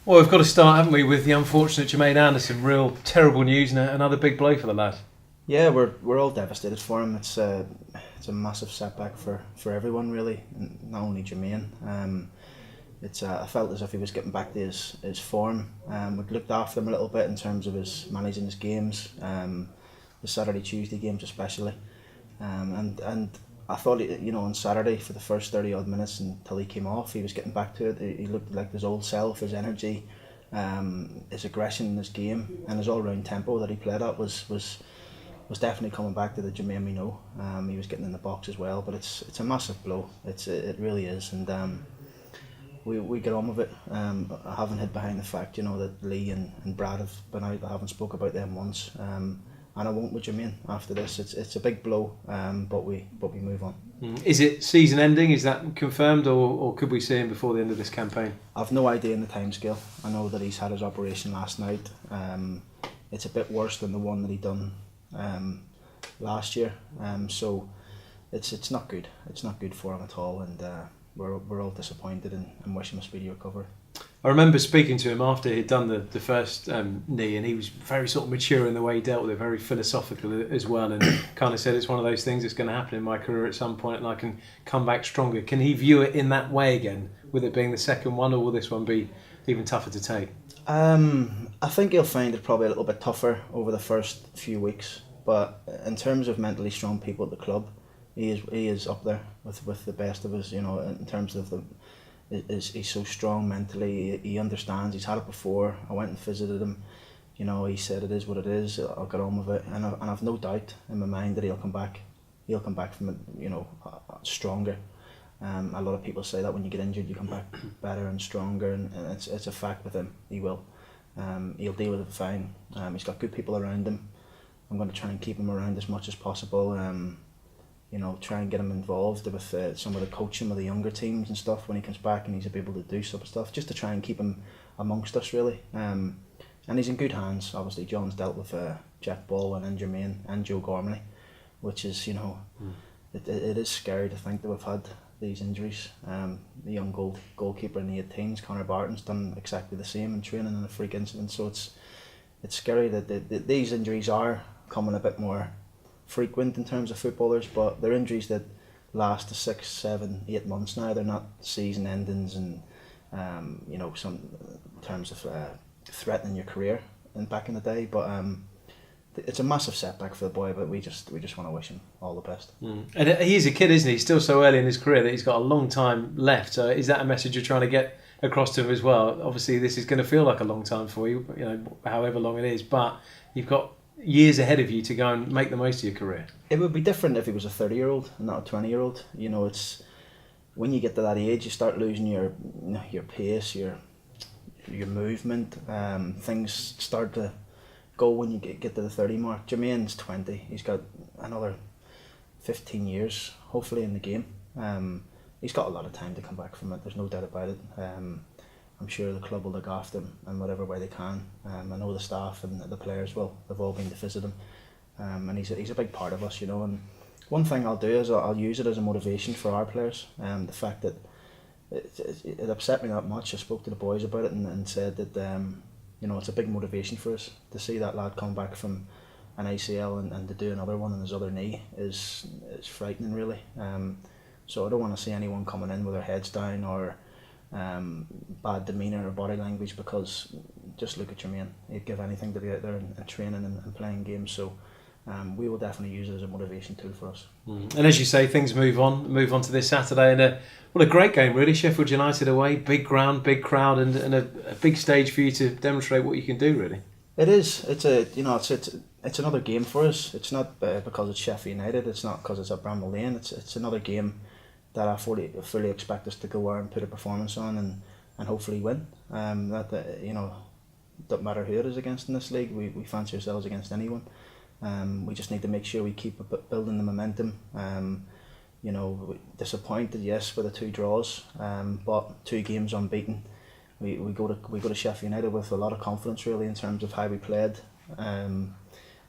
Well, we've got to start, haven't we, with the unfortunate Jermaine Anderson. Real terrible news and another big blow for the lad. Yeah, we're all devastated for him. It's a massive setback for everyone really, not only Jermaine. I felt as if he was getting back to his form. We'd looked after him a little bit in terms of his managing his games, the Saturday Tuesday games especially, and I thought on Saturday for the first 30 odd minutes until he came off, he was getting back to it. He looked like his old self, his energy, his aggression in his game, and his all round tempo that he played at was definitely coming back to the Jermaine we know. He was getting in the box as well, but it's a massive blow. It really is, and we get on with it. I haven't hid behind the fact, that Lee and Brad have been out. I haven't spoke about them once, and I won't with Jermaine after this. It's a big blow, but we move on. Is it season ending? Is that confirmed, or could we see him before the end of this campaign? I've no idea in the timescale. I know that he's had his operation last night. It's a bit worse than the one that he done last year. So it's not good. It's not good for him at all, and we're all disappointed and wish him a speedy recovery. I remember speaking to him after he'd done the first knee, and he was very sort of mature in the way he dealt with it, very philosophical as well, and kind of said it's one of those things that's going to happen in my career at some point and I can come back stronger. Can he view it in that way again, with it being the second one, or will this one be even tougher to take? I think he'll find it probably a little bit tougher over the first few weeks, but in terms of mentally strong people at the club, he is up there with the best of us, in terms of he's so strong mentally. He understands. He's had it before. I went and visited him. He said it is what it is. I'll get on with it, and I've no doubt in my mind that he'll come back. He'll come back from it, stronger. A lot of people say that when you get injured, you come back better and stronger, and it's a fact with him. He will. He'll deal with it fine. He's got good people around him. I'm going to try and keep him around as much as possible. Try and get him involved with some of the coaching with the younger teams and stuff when he comes back and he's able to do some stuff, just to try and keep him amongst us really. And he's in good hands. Obviously, John's dealt with Jack Baldwin and Jermaine and Joe Gormley, which is, it is scary to think that we've had these injuries. The young goalkeeper in the 18s, Connor Barton's done exactly the same in training in a freak incident. So it's scary that these injuries are coming a bit more frequent in terms of footballers, but they're injuries that last to 6, 7, 8 months now. They're not season endings and some in terms of threatening your career and back in the day. But it's a massive setback for the boy, but we just want to wish him all the best. And he's a kid, isn't he? He's still so early in his career that he's got a long time left. So is that a message you're trying to get across to him as well? Obviously, this is going to feel like a long time for you, however long it is, but you've got years ahead of you to go and make the most of your career. It would be different if he was a 30-year-old and not a 20-year-old. It's when you get to that age, you start losing your pace, your movement. Things start to go when you get to the 30 mark. Jermaine's 20. He's got another 15 years, hopefully, in the game. He's got a lot of time to come back from it. There's no doubt about it. I'm sure the club will look after him in whatever way they can. I know the staff and the players will. They've all been to visit him, and he's a big part of us, And one thing I'll do is I'll use it as a motivation for our players. The fact that it upset me that much. I spoke to the boys about it and said that it's a big motivation for us to see that lad come back from an ACL and to do another one on his other knee is frightening really. So I don't want to see anyone coming in with their heads down or bad demeanour or body language, because just look at Jermaine. He'd give anything to be out there and training and playing games. So we will definitely use it as a motivation tool for us. And as you say, things move on to this Saturday, and what a great game really. Sheffield United away, big ground, big crowd, and a big stage for you to demonstrate what you can do really. It is. It's another game for us. It's not because it's Sheffield United. It's not because it's at Bramall Lane. It's another game that I fully expect us to go there and put a performance on and hopefully win. Doesn't matter who it is against in this league. We fancy ourselves against anyone. We just need to make sure we keep building the momentum. Disappointed, yes, with the 2 draws, but 2 games unbeaten. We go to Sheffield United with a lot of confidence really in terms of how we played.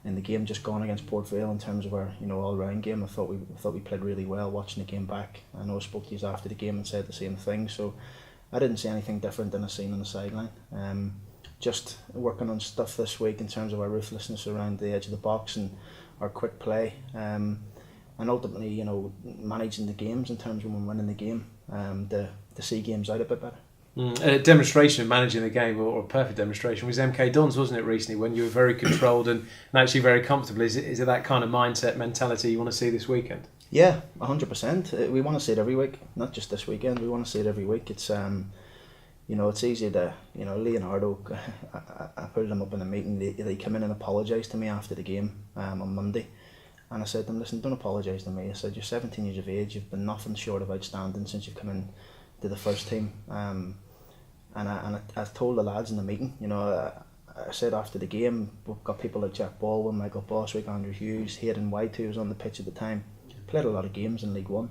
In the game just gone against Port Vale, in terms of our all round game, I thought we played really well. Watching the game back, I know I spoke to you after the game and said the same thing. So I didn't see anything different than I seen on the sideline. Just working on stuff this week in terms of our ruthlessness around the edge of the box and our quick play, and ultimately, you know, managing the games in terms of when we're winning the game, to see games out a bit better. A demonstration of managing the game, or a perfect demonstration, was MK Dons, wasn't it, recently, when you were very controlled and actually very comfortable. Is it that kind of mindset, mentality you want to see this weekend? Yeah, 100%. We want to see it every week, not just this weekend. We want to see it every week. It's you know, it's easy to, you know, Leonardo, I put him up in a meeting, they come in and apologise to me after the game on Monday, and I said to them, listen, don't apologise to me. I said, you're 17 years of age, you've been nothing short of outstanding since you've come in to the first team, and I told the lads in the meeting, you know, I said after the game, we've got people like Jack Baldwin, Michael Bostwick, Andrew Hughes, Hayden White, who was on the pitch at the time, played a lot of games in League One.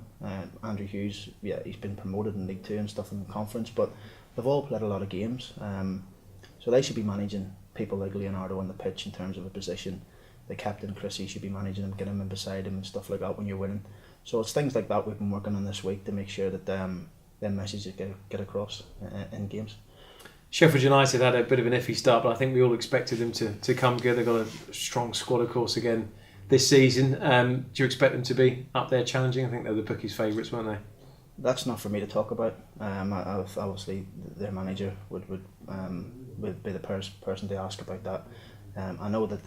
Andrew Hughes, yeah, he's been promoted in League Two and stuff in the conference, but they've all played a lot of games. So they should be managing people like Leonardo on the pitch in terms of a position. The captain, Chrissy, should be managing him, getting him in beside him and stuff like that when you're winning. So it's things like that we've been working on this week to make sure that them messages get across in games. Sheffield United had a bit of an iffy start, but I think we all expected them to come good. They've got a strong squad, of course, again this season. Do you expect them to be up there challenging? I think they're the bookies' favourites, weren't they? That's not for me to talk about. Obviously, their manager would be the person to ask about that. I know that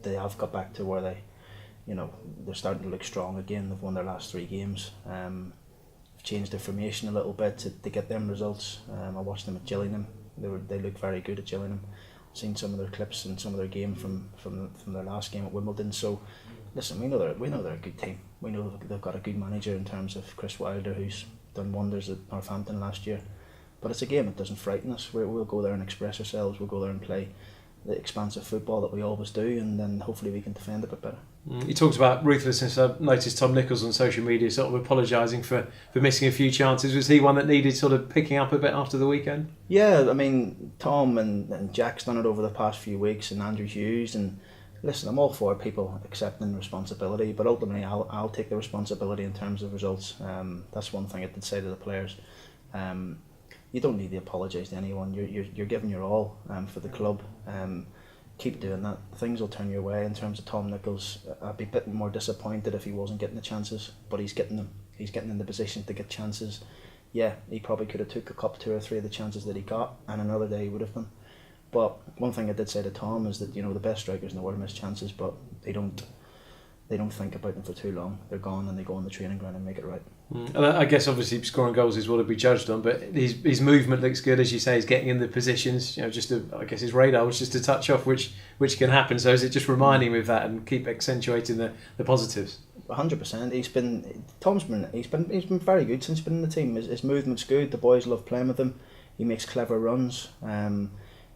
they have got back to where they're starting to look strong again. They've won their last 3 games. Changed their formation a little bit to get them results. I watched them at Gillingham. They look very good at Gillingham. Seen some of their clips and some of their game from their last game at Wimbledon. So listen, we know they're a good team. We know they've got a good manager in terms of Chris Wilder, who's done wonders at Northampton last year. But it's a game that doesn't frighten us. We'll go there and express ourselves. We'll go there and play the expansive football that we always do, and then hopefully we can defend a bit better. You talked about ruthlessness. I noticed Tom Nichols on social media sort of apologising for missing a few chances. Was he one that needed sort of picking up a bit after the weekend? Yeah, I mean, Tom and Jack's done it over the past few weeks, and Andrew Hughes, and listen, I'm all for people accepting responsibility, but ultimately I'll take the responsibility in terms of results. That's one thing I did say to the players. You don't need to apologise to anyone. You're giving your all for the club. Keep doing that. Things will turn your way. In terms of Tom Nichols, I'd be a bit more disappointed if he wasn't getting the chances, but he's getting them. He's getting in the position to get chances. Yeah, he probably could have took a couple, 2 or 3 of the chances that he got, and another day he would have done. But one thing I did say to Tom is that, you know, the best strikers in the world miss chances, but they don't think about them for too long. They're gone and they go on the training ground and make it right. I guess obviously scoring goals is what he'll be judged on, but his movement looks good, as you say. He's getting in the positions. You know, I guess his radar was just a touch off, which can happen. So is it just reminding him of that and keep accentuating the positives? 100%. Tom's been very good since he's been in the team. His movement's good. The boys love playing with him. He makes clever runs.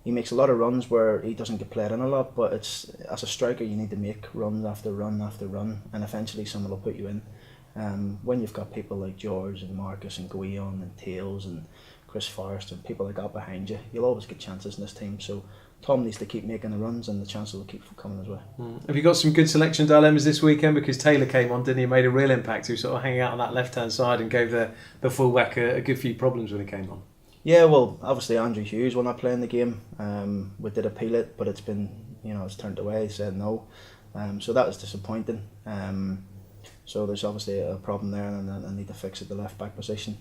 He makes a lot of runs where he doesn't get played in a lot, but as a striker you need to make runs after run after run, and eventually someone will put you in. When you've got people like George and Marcus and Guillaume and Tails and Chris Forrest and people like that behind you, you'll always get chances in this team. So Tom needs to keep making the runs, and the chances will keep coming as well. Have you got some good selection dilemmas this weekend? Because Taylor came on, didn't he? Made a real impact. He was sort of hanging out on that left-hand side and gave the full-back a good few problems when he came on. Yeah, well, obviously Andrew Hughes will not play in the game. We did appeal it, but it's turned away. He said no, so that was disappointing. So there's obviously a problem there, and I need to fix it, the left back position.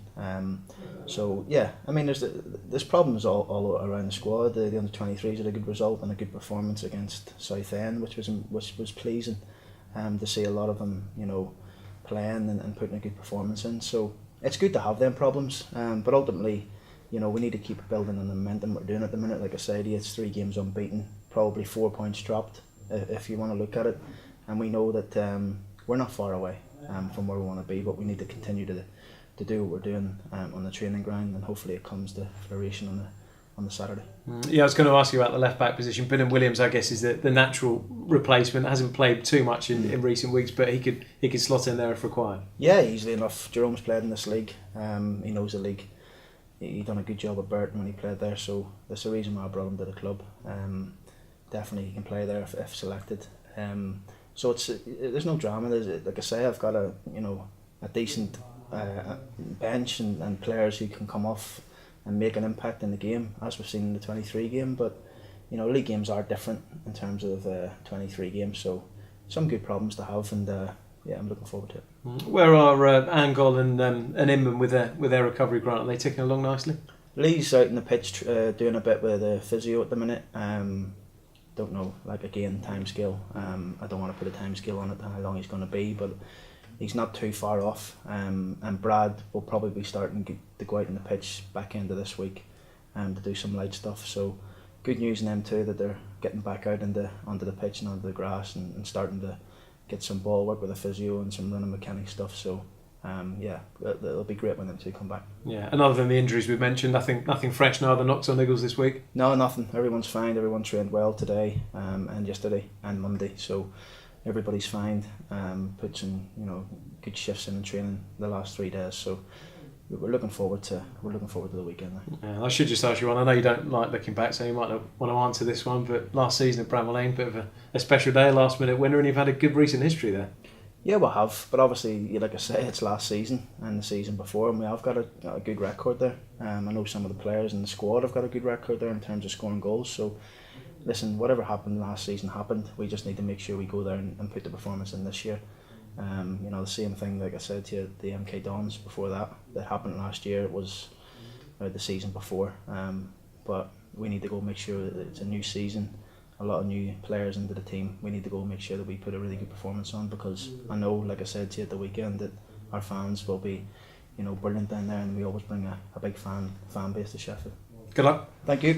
So yeah, I mean, there's problems all around the squad. The under 23s had a good result and a good performance against Southend, which was pleasing. To see a lot of them, playing and putting a good performance in. So it's good to have them problems, but ultimately, we need to keep building on the momentum we're doing at the minute. Like I said, it's 3 games unbeaten, probably 4 points dropped, if you want to look at it. And we know that we're not far away from where we want to be, but we need to continue to do what we're doing on the training ground, and hopefully it comes to fruition on the Saturday. Yeah, I was going to ask you about the left back position. Billy Williams, I guess, is the natural replacement. Hasn't played too much in recent weeks, but he could slot in there if required. Yeah, easily enough. Jerome's played in this league. He knows the league. He done a good job at Burton when he played there, so that's the reason why I brought him to the club. Definitely he can play there if selected. So there's no drama. Like I say, I've got a decent bench and players who can come off and make an impact in the game, as we've seen in the 23 game. But you know, league games are different in terms of 23 games, so some good problems to have, and yeah, I'm looking forward to it. Where are Angol and Inman with their recovery, Grant? Are they ticking along nicely? Lee's out in the pitch doing a bit with the physio at the minute. Don't know, like, again, time scale. I don't want to put a time scale on it, how long he's going to be, but he's not too far off. And Brad will probably be starting to go out in the pitch back end of this week to do some light stuff. So good news in them too, that they're getting back out onto the pitch and onto the grass and starting to get some ball work with a physio and some running mechanic stuff. So yeah, it'll be great when them two come back. Yeah, and other than the injuries we've mentioned, nothing fresh, no other knocks or niggles this week? No, nothing. Everyone's fine. Everyone trained well today and yesterday and Monday. So everybody's fine. Put some good shifts in and training the last 3 days. So we're looking forward to the weekend. Yeah, I should just ask you one. I know you don't like looking back, so you might not want to answer this one. But last season at Bramall Lane, bit of a special day, last minute winner, and you've had a good recent history there. Yeah, we have, but obviously, like I say, it's last season and the season before, and we have got a good record there. I know some of the players in the squad have got a good record there in terms of scoring goals. So, listen, whatever happened last season happened. We just need to make sure we go there and put the performance in this year. The same thing, like I said to you, the MK Dons before that happened last year. It was the season before, but we need to go make sure that it's a new season. A lot of new players into the team. We need to go make sure that we put a really good performance on, because I know, like I said to you at the weekend, that our fans will be, brilliant down there, and we always bring a big fan base to Sheffield. Good luck. Thank you.